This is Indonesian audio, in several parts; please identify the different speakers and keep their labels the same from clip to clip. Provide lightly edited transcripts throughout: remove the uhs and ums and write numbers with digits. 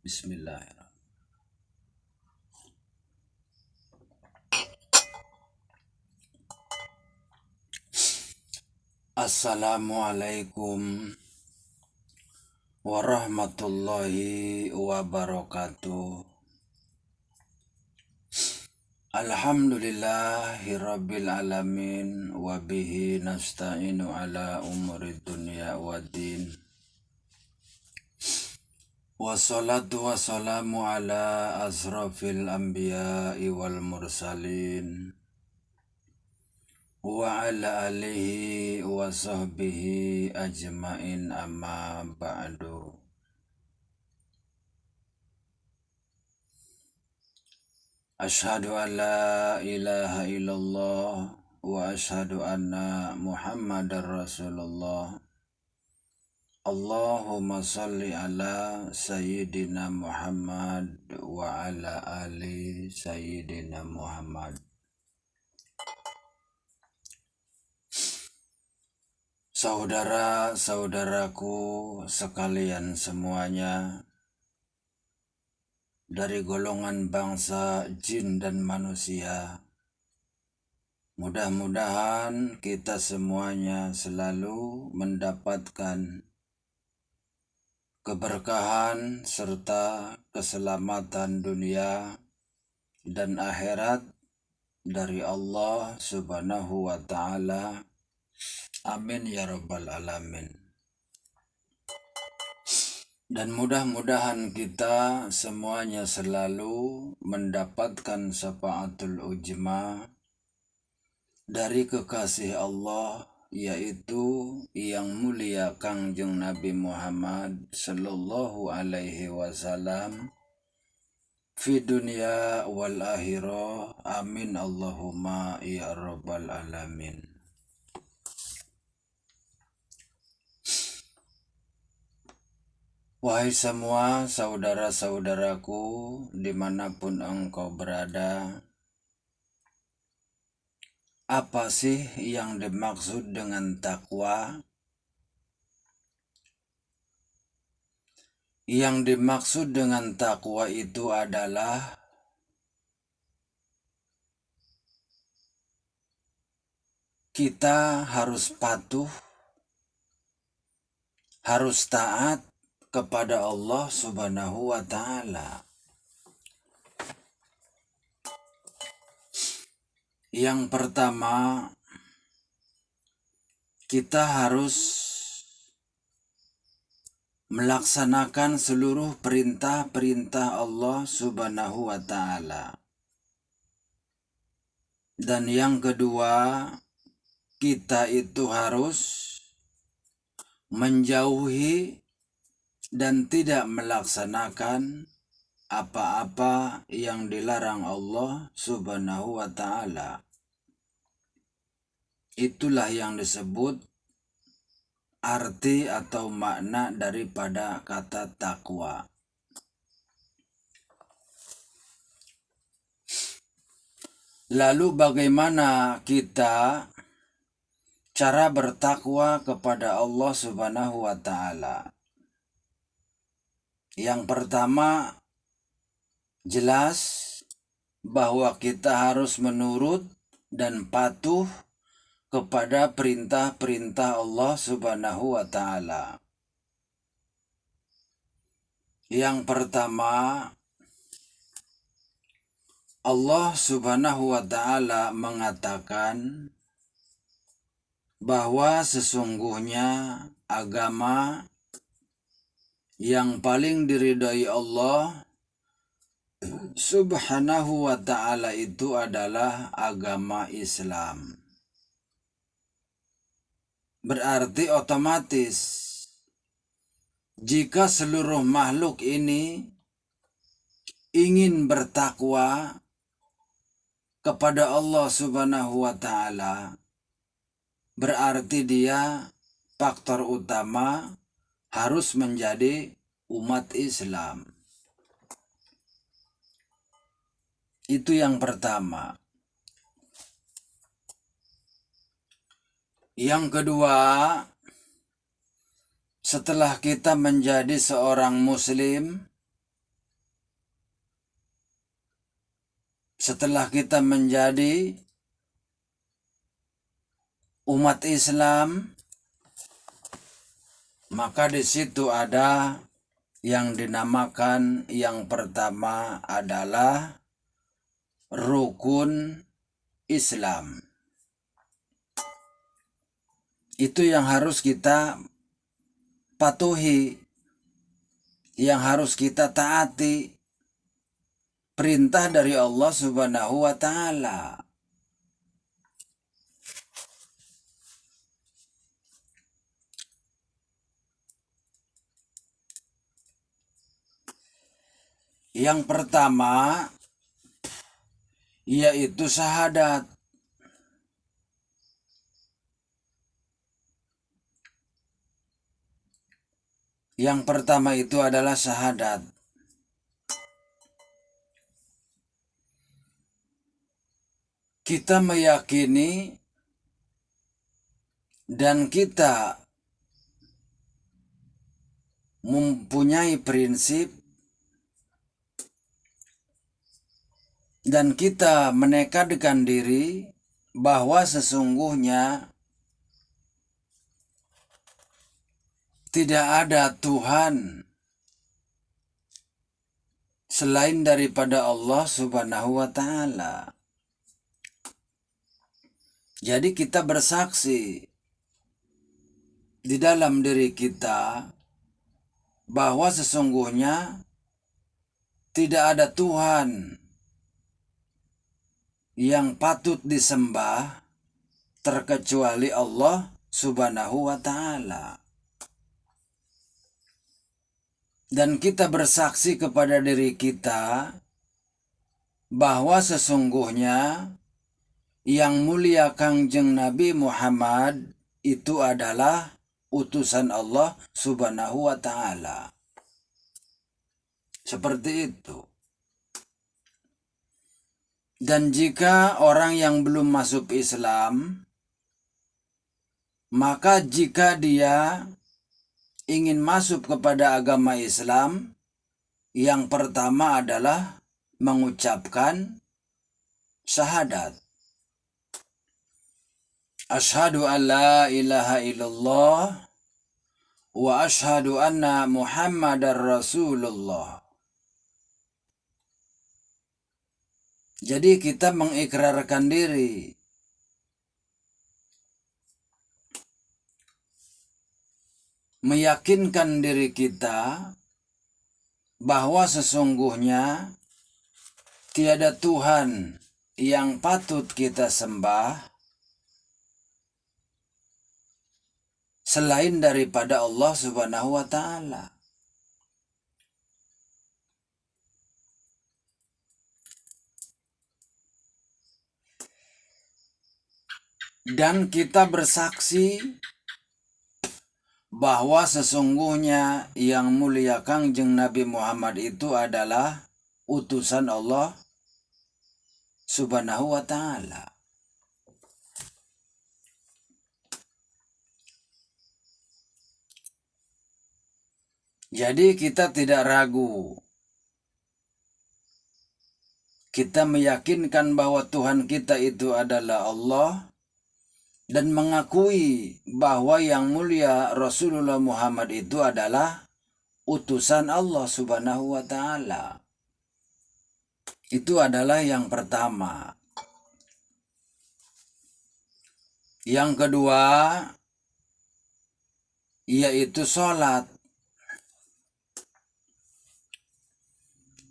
Speaker 1: Bismillahirrahmanirrahim. Assalamualaikum warahmatullahi wabarakatuh. Alhamdulillahirabbil alamin wa bihi nasta'inu ala umurid dunya waddin. Wassalatu wassalamu ala asrafil anbiya'i wal mursalin wa ala alihi wa sahbihi ajmain amma ba'du. Asyhadu an la ilaha illallah wa asyhadu anna Muhammadar Rasulullah. Allahumma salli ala Sayyidina Muhammad wa ala ali Sayyidina Muhammad. Saudara-saudaraku sekalian semuanya, dari golongan bangsa jin dan manusia, mudah-mudahan kita semuanya selalu mendapatkan keberkahan serta keselamatan dunia dan akhirat dari Allah Subhanahu wa ta'ala. Amin ya rabbal alamin. Dan mudah-mudahan kita semuanya selalu mendapatkan syafaatul ujma dari kekasih Allah, yaitu yang mulia Kangjeng Nabi Muhammad sallallahu alaihi wasallam fi dunya wal akhirah. Amin Allahumma ya rabbal alamin. Wahai semua saudara-saudaraku dimanapun engkau berada, apa sih yang dimaksud dengan takwa? Yang dimaksud dengan takwa itu adalah kita harus patuh, harus taat kepada Allah Subhanahu wa ta'ala. Yang pertama, kita harus melaksanakan seluruh perintah-perintah Allah Subhanahu wa ta'ala. Dan yang kedua, kita itu harus menjauhi dan tidak melaksanakan apa-apa yang dilarang Allah Subhanahu wa ta'ala. Itulah yang disebut arti atau makna daripada kata takwa. Lalu bagaimana kita cara bertakwa kepada Allah Subhanahu wa ta'ala? Yang pertama, jelas bahwa kita harus menurut dan patuh kepada perintah-perintah Allah Subhanahu wa ta'ala. Yang pertama, Allah Subhanahu wa ta'ala mengatakan bahwa sesungguhnya agama yang paling diridhai Allah Subhanahu wa ta'ala itu adalah agama Islam. Berarti otomatis jika seluruh makhluk ini ingin bertakwa kepada Allah Subhanahu wa ta'ala, berarti dia faktor utama harus menjadi umat Islam. Itu yang pertama. Yang kedua, setelah kita menjadi seorang muslim, setelah kita menjadi umat Islam, maka di situ ada yang dinamakan yang pertama adalah rukun Islam. Itu yang harus kita patuhi, yang harus kita taati, perintah dari Allah Subhanahu wa Ta'ala. Yang pertama yaitu syahadat. Yang pertama itu adalah syahadat. Kita meyakini dan kita mempunyai prinsip dan kita menekadkan diri bahwa sesungguhnya tidak ada Tuhan selain daripada Allah Subhanahu wa Ta'ala. Jadi kita bersaksi di dalam diri kita bahwa sesungguhnya tidak ada Tuhan yang patut disembah terkecuali Allah Subhanahu wa Ta'ala. Dan kita bersaksi kepada diri kita bahwa sesungguhnya yang mulia Kangjeng Nabi Muhammad itu adalah utusan Allah Subhanahu wa Ta'ala. Seperti itu. Dan jika orang yang belum masuk Islam, maka jika dia ingin masuk kepada agama Islam, yang pertama adalah mengucapkan syahadat. Asyhadu an la ilaha illallah wa asyhadu anna Muhammadar Rasulullah. Jadi kita mengikrarkan diri meyakinkan diri kita bahwa sesungguhnya tiada Tuhan yang patut kita sembah selain daripada Allah Subhanahu wa Ta'ala. Dan kita bersaksi bahwa sesungguhnya yang mulia Kangjeng Nabi Muhammad itu adalah utusan Allah Subhanahu wa Ta'ala. Jadi kita tidak ragu. Kita meyakinkan bahwa Tuhan kita itu adalah Allah dan mengakui bahwa yang mulia Rasulullah Muhammad itu adalah utusan Allah Subhanahu wa Ta'ala. Itu adalah yang pertama. Yang kedua yaitu sholat.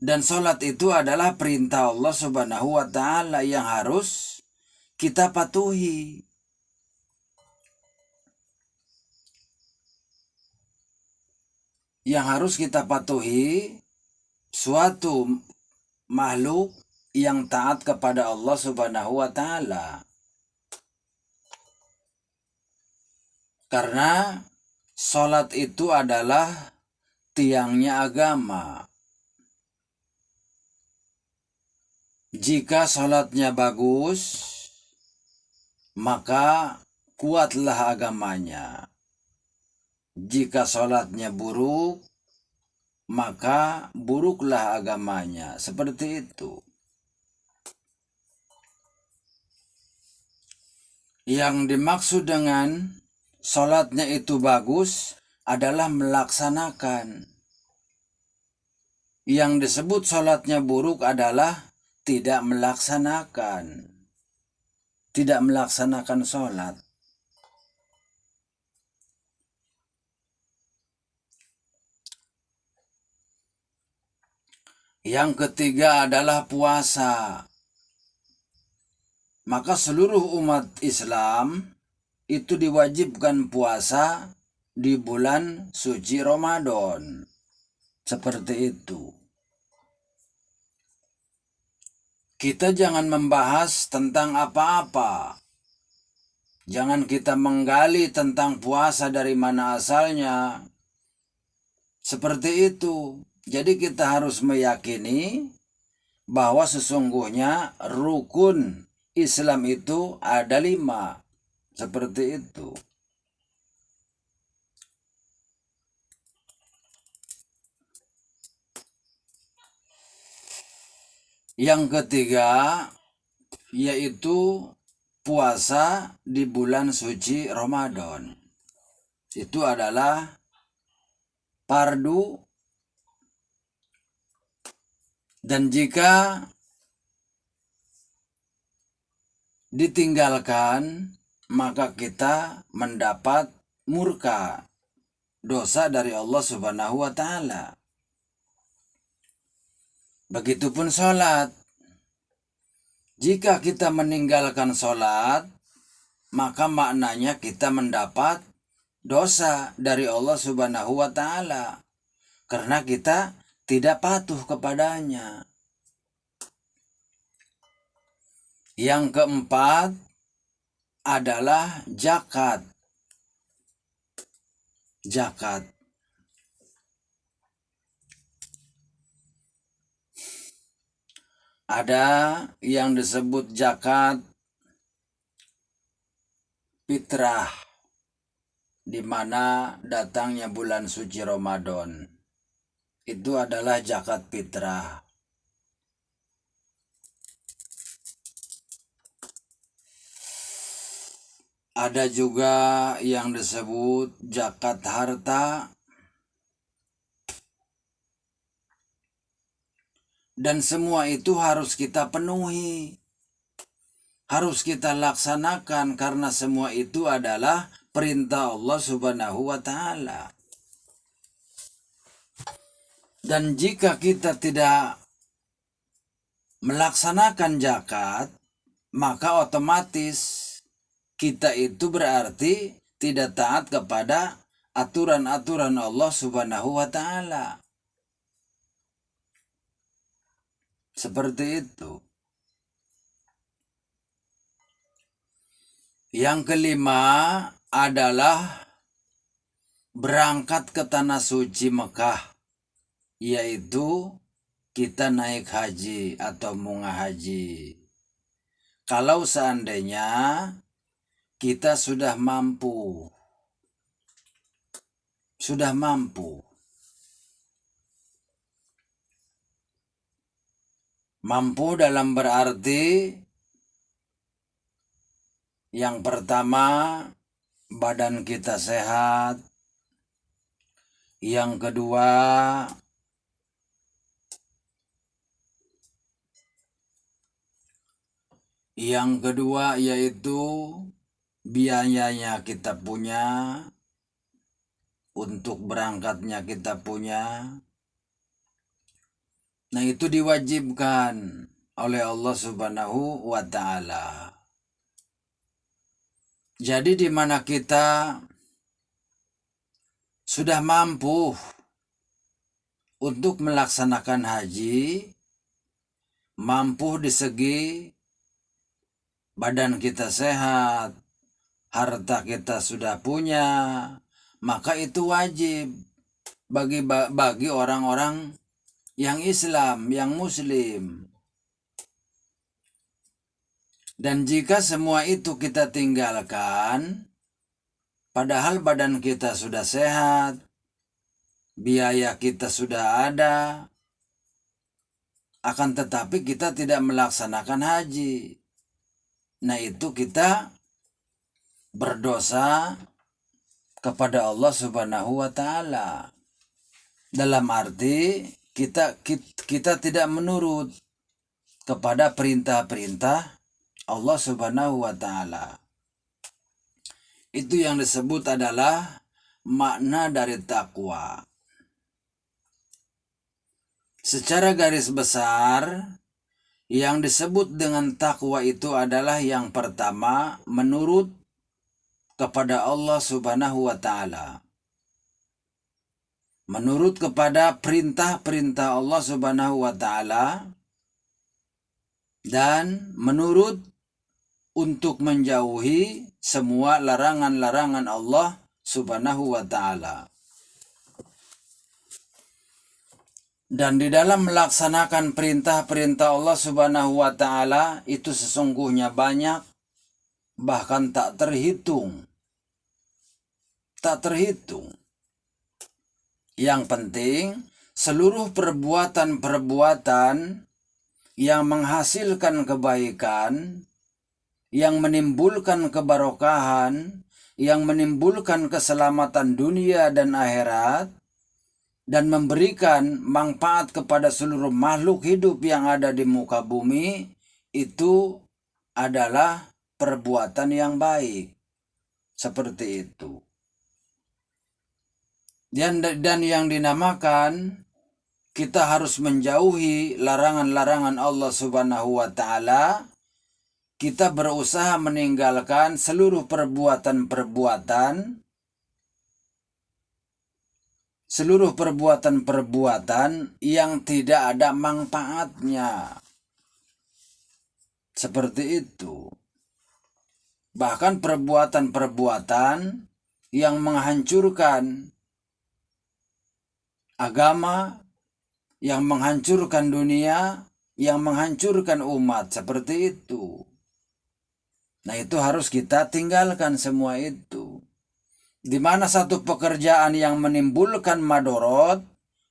Speaker 1: Dan sholat itu adalah perintah Allah Subhanahu wa Ta'ala yang harus kita patuhi. Yang harus kita patuhi suatu makhluk yang taat kepada Allah Subhanahu wa Ta'ala. Karena sholat itu adalah tiangnya agama. Jika sholatnya bagus, maka kuatlah agamanya. Jika sholatnya buruk, maka buruklah agamanya. Seperti itu. Yang dimaksud dengan sholatnya itu bagus adalah melaksanakan. Yang disebut sholatnya buruk adalah tidak melaksanakan. Tidak melaksanakan sholat. Yang ketiga adalah puasa. Maka seluruh umat Islam itu diwajibkan puasa di bulan suci Ramadan. Seperti itu. Kita jangan membahas tentang apa-apa. Jangan kita menggali tentang puasa dari mana asalnya. Seperti itu. Jadi kita harus meyakini bahwa sesungguhnya rukun Islam itu ada 5. Seperti itu. Yang ketiga yaitu puasa di bulan suci Ramadan. Itu adalah fardu, dan jika ditinggalkan maka kita mendapat murka, dosa dari Allah Subhanahu wa taala. Begitupun sholat. Jika kita meninggalkan sholat, maka maknanya kita mendapat dosa dari Allah Subhanahu wa taala karena kita tidak patuh kepadanya. Yang keempat adalah zakat. Zakat. Ada yang disebut zakat fitrah, di mana datangnya bulan suci Ramadan. Itu adalah zakat fitrah. Ada juga yang disebut zakat harta. Dan semua itu harus kita penuhi. Harus kita laksanakan karena semua itu adalah perintah Allah Subhanahu wa taala. Dan jika kita tidak melaksanakan zakat, maka otomatis kita itu berarti tidak taat kepada aturan-aturan Allah Subhanahu wa taala. Seperti itu. Yang kelima adalah berangkat ke tanah suci Mekah, yaitu kita naik haji atau munah haji. Kalau seandainya kita sudah mampu dalam berarti yang pertama badan kita sehat, yang kedua yaitu biayanya kita punya, untuk berangkatnya kita punya. Nah, itu diwajibkan oleh Allah Subhanahu wa taala. Jadi di mana kita sudah mampu untuk melaksanakan haji, mampu di segi badan kita sehat, harta kita sudah punya, maka itu wajib bagi orang-orang yang Islam, yang Muslim. Dan jika semua itu kita tinggalkan, padahal badan kita sudah sehat, biaya kita sudah ada, akan tetapi kita tidak melaksanakan haji. Nah, itu kita berdosa kepada Allah Subhanahu wa taala. Dalam arti kita tidak menurut kepada perintah-perintah Allah Subhanahu wa taala. Itu yang disebut adalah makna dari takwa. Secara garis besar, yang disebut dengan takwa itu adalah yang pertama, menurut kepada Allah Subhanahu wa taala. Menurut kepada perintah-perintah Allah Subhanahu wa taala dan menurut untuk menjauhi semua larangan-larangan Allah Subhanahu wa taala. Dan di dalam melaksanakan perintah-perintah Allah Subhanahu wa taala itu sesungguhnya banyak, bahkan tak terhitung. Tak terhitung. Yang penting seluruh perbuatan-perbuatan yang menghasilkan kebaikan, yang menimbulkan kebarokahan, yang menimbulkan keselamatan dunia dan akhirat, dan memberikan manfaat kepada seluruh makhluk hidup yang ada di muka bumi, itu adalah perbuatan yang baik. Seperti itu. Dan yang dinamakan kita harus menjauhi larangan-larangan Allah Subhanahu wa taala. Kita berusaha meninggalkan seluruh perbuatan yang tidak ada manfaatnya. Seperti itu. Bahkan perbuatan-perbuatan yang menghancurkan agama, yang menghancurkan dunia, yang menghancurkan umat, seperti itu. Nah, itu harus kita tinggalkan semua itu. Di mana satu pekerjaan yang menimbulkan madorot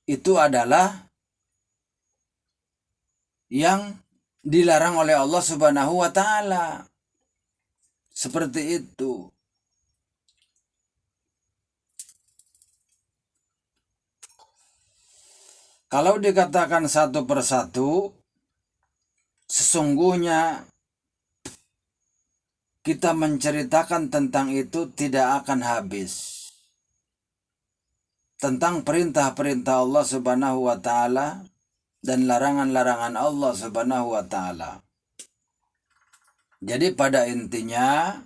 Speaker 1: itu adalah yang dilarang oleh Allah Subhanahu wa taala. Seperti itu. Kalau dikatakan satu persatu, sesungguhnya kita menceritakan tentang itu tidak akan habis. Tentang perintah-perintah Allah Subhanahu wa taala dan larangan-larangan Allah Subhanahu wa taala. Jadi pada intinya,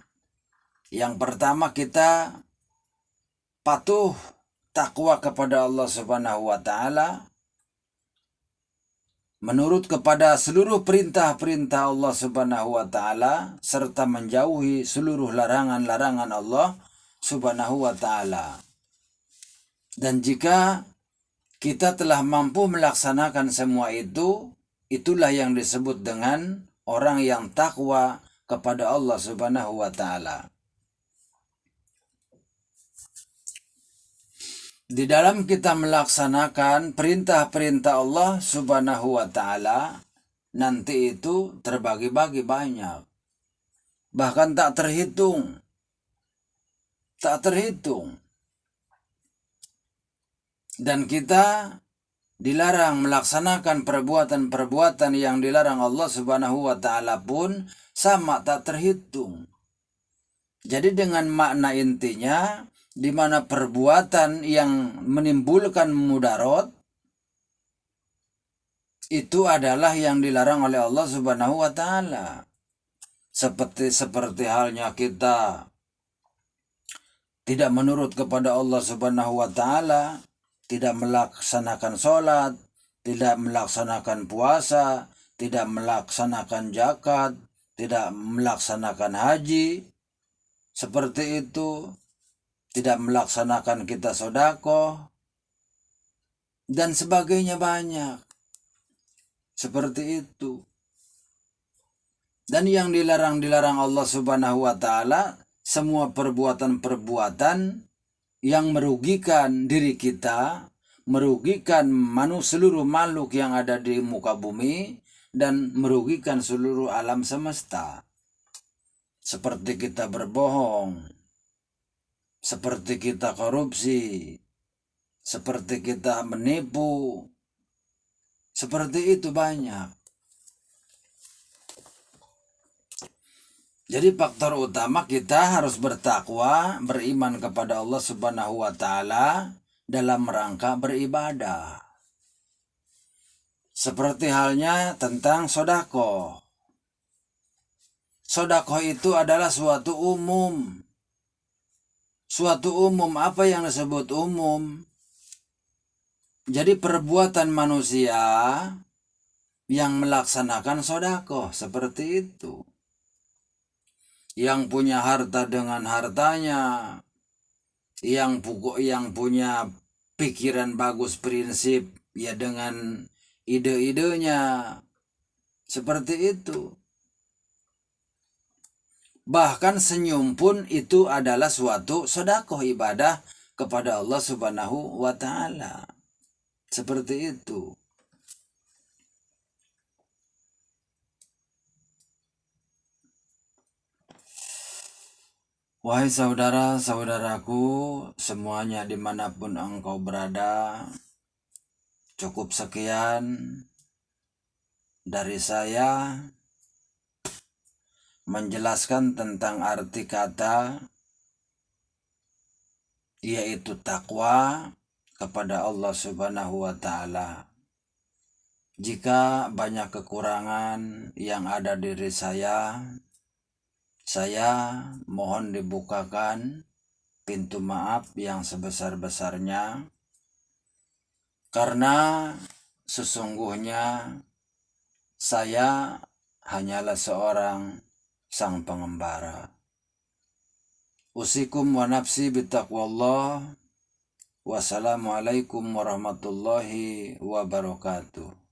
Speaker 1: yang pertama kita patuh takwa kepada Allah Subhanahu wa taala, menurut kepada seluruh perintah-perintah Allah Subhanahu wa taala serta menjauhi seluruh larangan-larangan Allah Subhanahu wa taala. Dan jika kita telah mampu melaksanakan semua itu, itulah yang disebut dengan orang yang takwa kepada Allah Subhanahu wa taala. Di dalam kita melaksanakan perintah-perintah Allah Subhanahu wa taala, nanti itu terbagi-bagi banyak. Bahkan tak terhitung. Tak terhitung. Dan kita dilarang melaksanakan perbuatan-perbuatan yang dilarang Allah Subhanahu wa taala pun sama tak terhitung. Jadi dengan makna intinya, di mana perbuatan yang menimbulkan mudarat itu adalah yang dilarang oleh Allah Subhanahu wa taala. Seperti halnya kita tidak menurut kepada Allah Subhanahu wa taala, tidak melaksanakan sholat, tidak melaksanakan puasa, tidak melaksanakan zakat, tidak melaksanakan haji, seperti itu. Tidak melaksanakan kita sedekah dan sebagainya banyak. Seperti itu. Dan yang dilarang Allah Subhanahu wa taala, semua perbuatan-perbuatan yang merugikan diri kita, merugikan seluruh makhluk yang ada di muka bumi, dan merugikan seluruh alam semesta. seperti kita berbohong, seperti kita korupsi, seperti kita menipu, seperti itu banyak. Jadi faktor utama kita harus bertakwa, beriman kepada Allah Subhanahu wa Ta'ala dalam rangka beribadah. Seperti halnya tentang sodako. Sodako itu adalah suatu umum. Suatu umum, apa yang disebut umum? Jadi perbuatan manusia yang melaksanakan sodako, seperti itu. Yang punya harta dengan hartanya, yang punya pikiran bagus, prinsip ya dengan ide-idenya, seperti itu. Bahkan senyum pun itu adalah suatu sedekah, ibadah kepada Allah Subhanahu wa Ta'ala, seperti itu. Wahai saudara-saudaraku semuanya dimanapun engkau berada, cukup sekian dari saya menjelaskan tentang arti kata yaitu takwa kepada Allah Subhanahu wa Ta'ala. Jika banyak kekurangan yang ada diri saya mohon dibukakan pintu maaf yang sebesar-besarnya, karena sesungguhnya saya hanyalah seorang sang pengembara. Usikum wa nafsi bitaqwallah. Wassalamualaikum warahmatullahi wabarakatuh.